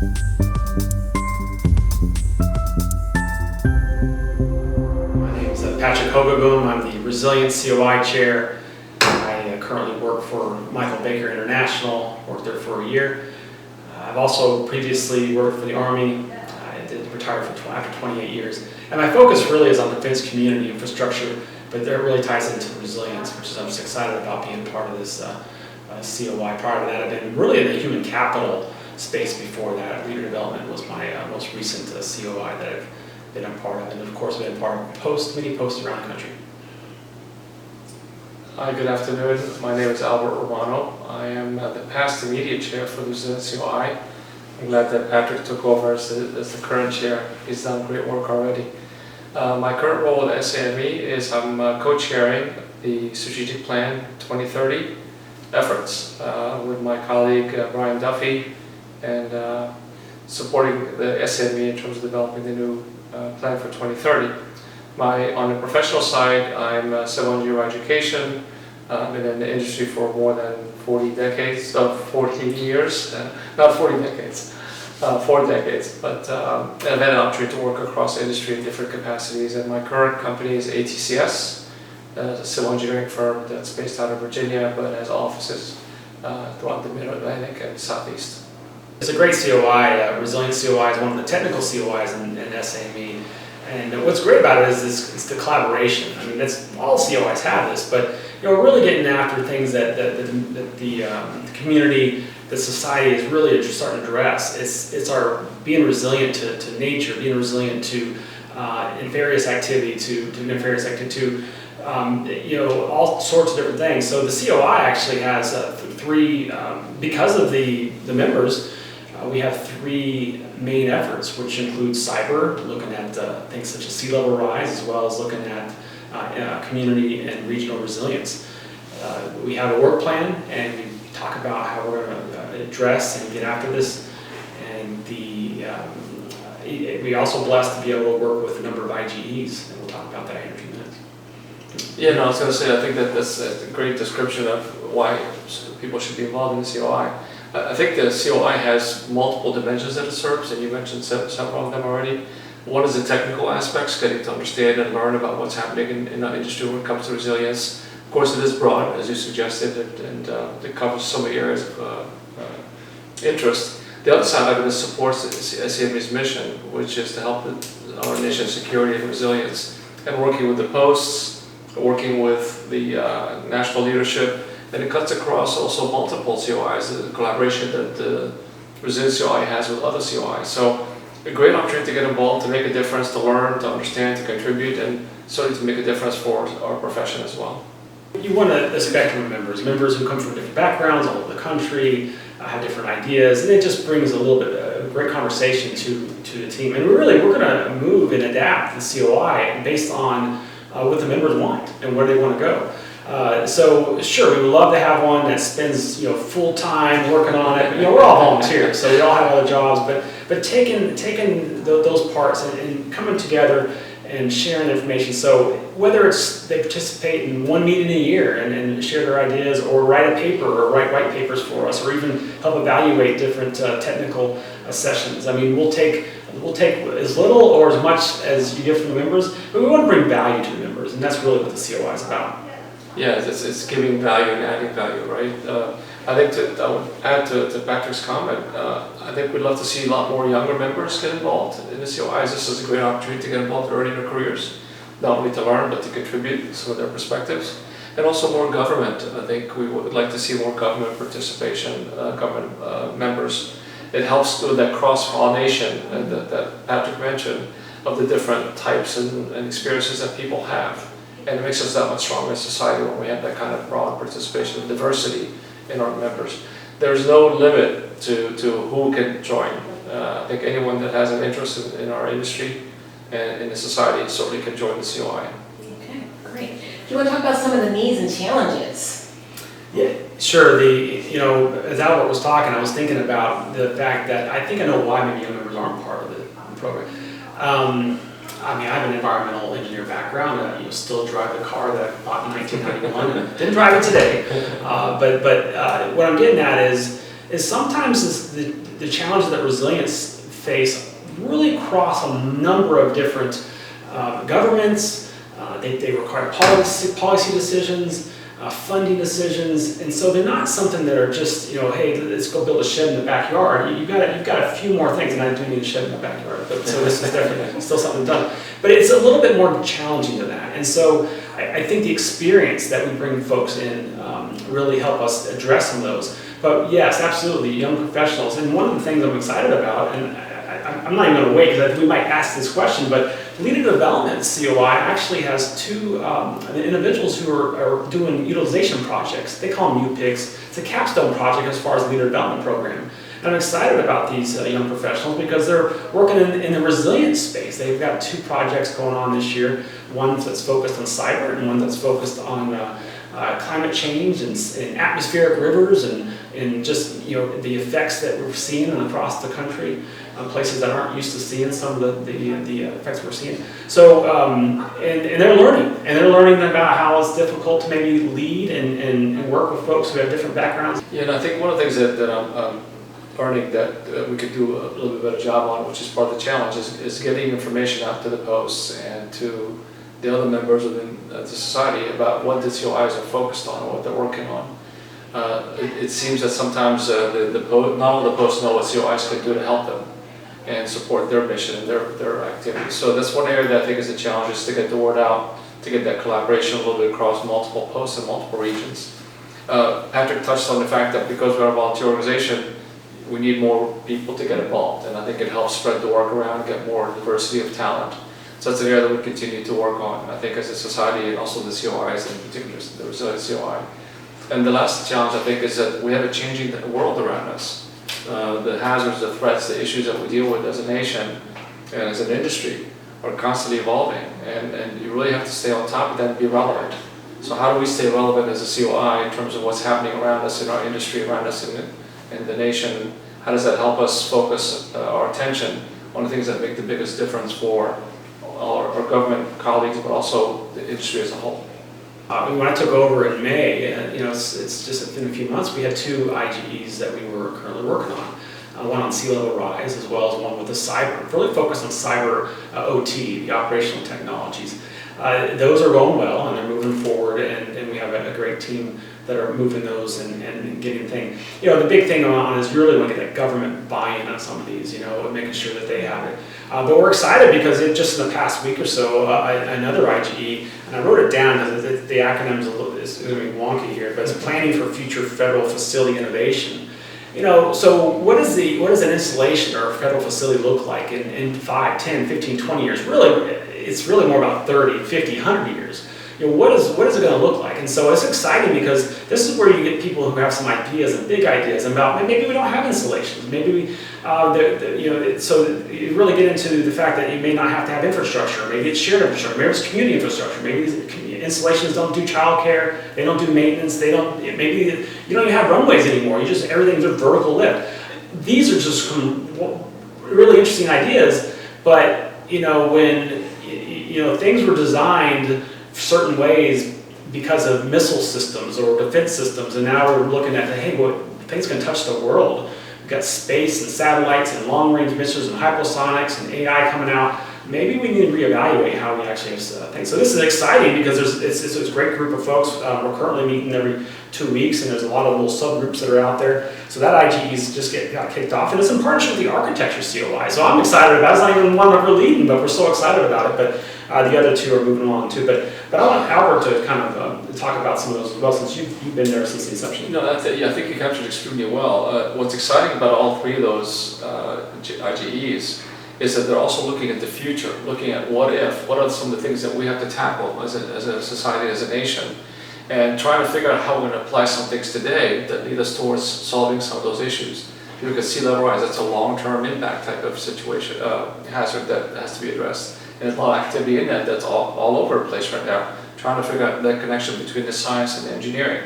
My name is Patrick Hogeboom. I'm the Resilience COI chair. I currently work for Michael Baker International, worked there for a year. I've also previously worked for the Army. I did retire after 28 years. And my focus really is on defense community infrastructure, but that really ties into resilience, which is I'm just excited about being part of this COI. Prior to that, I've been really in the human capital space before that. Leader development was my most recent COI that I've been a part of, and of course been a part of many posts around the country. Hi, good afternoon. My name is Romano. I am the past immediate chair for the Resilience COI. I'm glad that Patrick took over as the current chair. He's done great work already. My current role at SAME is I'm co-chairing the Strategic Plan 2030 efforts with my colleague Brian Duffy, and supporting the SAME in terms of developing the new plan for 2030. On the professional side, I'm a civil engineer by education. I've been in the industry for more than 40 decades, 40 years, not 40 decades, 4 decades. But I've had an opportunity to work across the industry in different capacities. And my current company is ATCS, a civil engineering firm that's based out of Virginia, but has offices throughout the Mid-Atlantic and Southeast. It's a great COI. Resilience COI is one of the technical COIs in SAME. And what's great about it is it's the collaboration. I mean, that's all COIs have this, but we're really getting after things that the community, the society is really just starting to address. It's our being resilient to nature, being resilient to nefarious activity, to all sorts of different things. So the COI actually has three, because of the members. We have three main efforts, which include cyber, looking at things such as sea level rise, as well as looking at community and regional resilience. We have a work plan, and we talk about how we're going to address and get after this. And we also blessed to be able to work with a number of IGEs, and we'll talk about that in a few minutes. Yeah, no, I was going to say, I think that's a great description of why people should be involved in the COI. I think the COI has multiple dimensions that it serves, and you mentioned several of them already. One is the technical aspects, getting to understand and learn about what's happening in our industry when it comes to resilience. Of course, it is broad, as you suggested, and it covers so many areas of interest. The other side of it is supports SAME's mission, which is to help our nation's security and resilience, and working with the posts, working with the national leadership. And it cuts across also multiple COIs, the collaboration that the Resilience COI has with other COIs. So a great opportunity to get involved, to make a difference, to learn, to understand, to contribute, and certainly to make a difference for our profession as well. You want a spectrum of members who come from different backgrounds all over the country, have different ideas, and it just brings a little bit of great conversation to the team. And we're going to move and adapt the COI based on what the members want and where they want to go. So sure, we would love to have one that spends full time working on it. We're all volunteers, so we all have other jobs. But taking those parts and coming together and sharing information. So whether it's they participate in one meeting a year and share their ideas, or write a paper, or write white papers for us, or even help evaluate different technical sessions. I mean, we'll take as little or as much as you get from the members, but we want to bring value to the members, and that's really what the COI is about. Yeah, it's giving value and adding value, right? I think I would add to Patrick's comment, I think we'd love to see a lot more younger members get involved in the COIs. This is a great opportunity to get involved early in their careers, not only to learn, but to contribute some of their perspectives. And also more government. I think we would like to see more government participation, government members. It helps with that cross-pollination that Patrick mentioned of the different types and experiences that people have. And it makes us that much stronger as a society when we have that kind of broad participation and diversity in our members. There's no limit to who can join. I think anyone that has an interest in our industry and in the society certainly can join the COI. Okay, great. Do you want to talk about some of the needs and challenges? Yeah, sure. As Albert was talking, I was thinking about the fact that I think I know why maybe young members aren't part of the program. I mean, I have an environmental engineer background. Still drive the car that I bought in 1991. Didn't drive it today. But what I'm getting at is is sometimes the challenges that resilience face really cross a number of different governments. They require policy decisions, funding decisions, and so they're not something that are just, hey, let's go build a shed in the backyard. You've got a few more things, and I do need a shed in the backyard, but so this is definitely still something done. But it's a little bit more challenging than that, and so I think the experience that we bring folks in really help us address some of those. But yes, absolutely, young professionals, and one of the things I'm excited about, and I'm not even going to wait because we might ask this question, but Leader Development COI actually has two individuals who are doing utilization projects. They call them UPICs. It's a capstone project as far as Leader Development Program. And I'm excited about these young professionals because they're working in the resilience space. They've got two projects going on this year, one that's focused on cyber and one that's focused on climate change and atmospheric rivers and just the effects that we're seeing across the country, places that aren't used to seeing some of the effects we're seeing. So and they're learning about how it's difficult to maybe lead and work with folks who have different backgrounds. Yeah, and I think one of the things that I'm learning that we could do a little bit better job on, which is part of the challenge, is getting information out to the posts and to the other members within the society about what the COIs are focused on, what they're working on. It seems that sometimes not all the posts know what COIs can do to help them and support their mission and their activities. So that's one area that I think is a challenge, is to get the word out, to get that collaboration a little bit across multiple posts and multiple regions. Patrick touched on the fact that because we're a volunteer organization, we need more people to get involved, and I think it helps spread the work around, get more diversity of talent. So that's an area that we continue to work on, I think, as a society, and also the COIs, in particular the Resilience COI. And the last challenge, I think, is that we have a changing world around us. The hazards, the threats, the issues that we deal with as a nation and as an industry are constantly evolving, and you really have to stay on top of that and be relevant. So how do we stay relevant as a COI in terms of what's happening around us in our industry, around us in the nation? How does that help us focus our attention on the things that make the biggest difference for our government colleagues, but also the industry as a whole? When I took over in May, it's just been a few months, we had two IGEs that we were currently working on. One on sea level rise, as well as one with the cyber, really focused on cyber OT, the operational technologies. Those are going well, and they're moving forward, and we have a great team that are moving those and getting things. The big thing on is you really want to get that government buy-in on some of these, and making sure that they have it. But we're excited because just in the past week or so, another IGE, and I wrote it down because the acronym is going to be wonky here, but it's Planning for Future Federal Facility Innovation. So what does an installation or a federal facility look like in 5, 10, 15, 20 years? Really, it's really more about 30, 50, 100 years. What is it going to look like? And so it's exciting because this is where you get people who have some ideas and big ideas about maybe we don't have installations. Maybe we, so you really get into the fact that you may not have to have infrastructure. Maybe it's shared infrastructure. Maybe it's community infrastructure. Maybe these installations don't do childcare. They don't do maintenance. Maybe you don't even have runways anymore. Everything's a vertical lift. These are just really interesting ideas. But when things were designed certain ways because of missile systems or defense systems, and now we're looking at things can touch the world. We've got space and satellites and long-range missiles and hypersonics and AI coming out. Maybe we need to reevaluate how we actually have things. So this is exciting because it's a great group of folks. We're currently meeting every 2 weeks, and there's a lot of little subgroups that are out there. So that IGE's just got kicked off, and it's in partnership with the Architecture COI. So I'm excited about it. It's not even one that we're leading, but we're so excited about it. But the other two are moving along too. But I want Albert to kind of talk about some of those as well, since you've been there since the inception. I think you captured extremely well. What's exciting about all three of those IGEs is that they're also looking at the future, looking at what are some of the things that we have to tackle as a society, as a nation, and trying to figure out how we're going to apply some things today that lead us towards solving some of those issues. If you look at sea level rise, that's a long-term impact type of situation, hazard that has to be addressed. And there's a lot of activity in that's all over the place right now, trying to figure out that connection between the science and the engineering.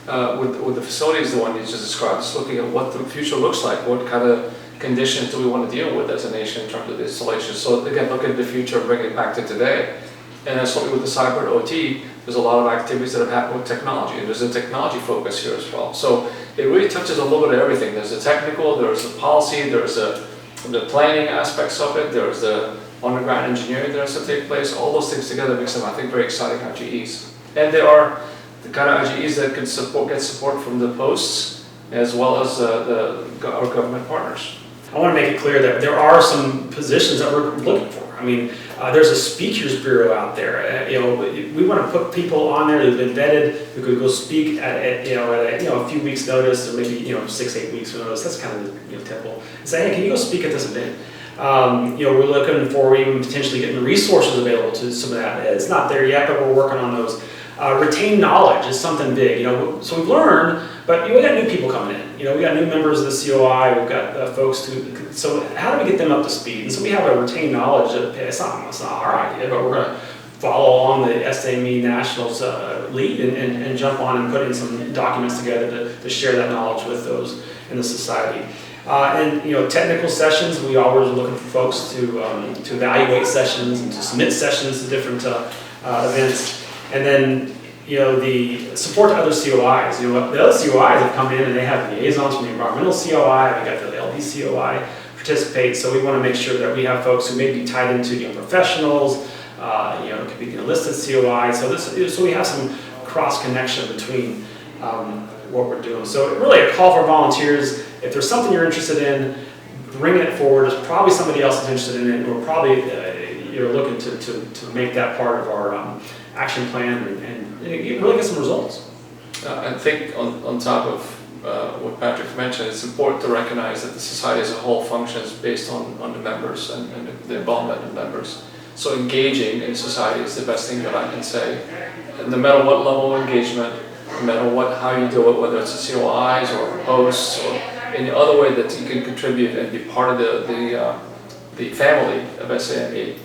With the facilities, the one you just described, is looking at what the future looks like, what kind of conditions do we want to deal with as a nation in terms of the installation. So again, look at the future and bring it back to today. And that's what with the cyber OT, There's a lot of activities that have happened with technology, and there's a technology focus here as well. So it really touches a little bit of everything. There's the technical, there's the policy, there's the planning aspects of it, there's the underground engineering that has to take place. All those things together makes them, I think, very exciting IGEs. And they are the kind of IGEs that can get support from the posts as well as our government partners. I want to make it clear that there are some positions that we're looking for. I mean, there's a speakers bureau out there. We want to put people on there who've been vetted, who could go speak at a few weeks' notice, or maybe 6-8 weeks' notice. That's kind of typical. And say, hey, can you go speak at this event? We're looking for even potentially getting resources available to some of that. It's not there yet, but we're working on those. Retain knowledge is something big, so we've learned, but we got new people coming in. We got new members of the COI, we've got folks so how do we get them up to speed? And so we have a retain knowledge. It's not our idea, but we're going to follow along the SME Nationals lead and jump on and put in some documents together to share that knowledge with those in the society. And technical sessions, we always are looking for folks to evaluate sessions and to submit sessions to different events. And then, the support to other COIs. The other COIs have come in and they have liaisons from the environmental COI, we got the LD COI participate, so we want to make sure that we have folks who may be tied into young professionals, it could be the enlisted COI, so we have some cross connection between what we're doing. So really a call for volunteers. If there's something you're interested in, bring it forward. There's probably somebody else is interested in it, and we're probably you're looking to make that part of our action plan and really get some results. I think on top of what Patrick mentioned, it's important to recognize that the society as a whole functions based on the members and the involvement of members. So engaging in society is the best thing that I can say. And no matter what level of engagement, no matter how you do it, whether it's the COIs or posts or any other way that you can contribute and be part of the family of SAME,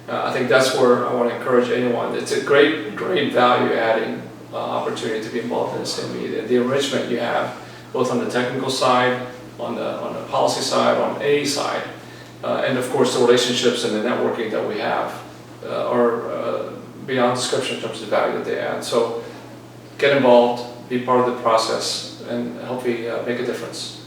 I think that's where I want to encourage anyone. It's a great value-adding opportunity to be involved in SAME. The enrichment you have, both on the technical side, on the policy side, on any side, and of course the relationships and the networking that we have are beyond description in terms of the value that they add. So get involved, be part of the process, and hopefully make a difference.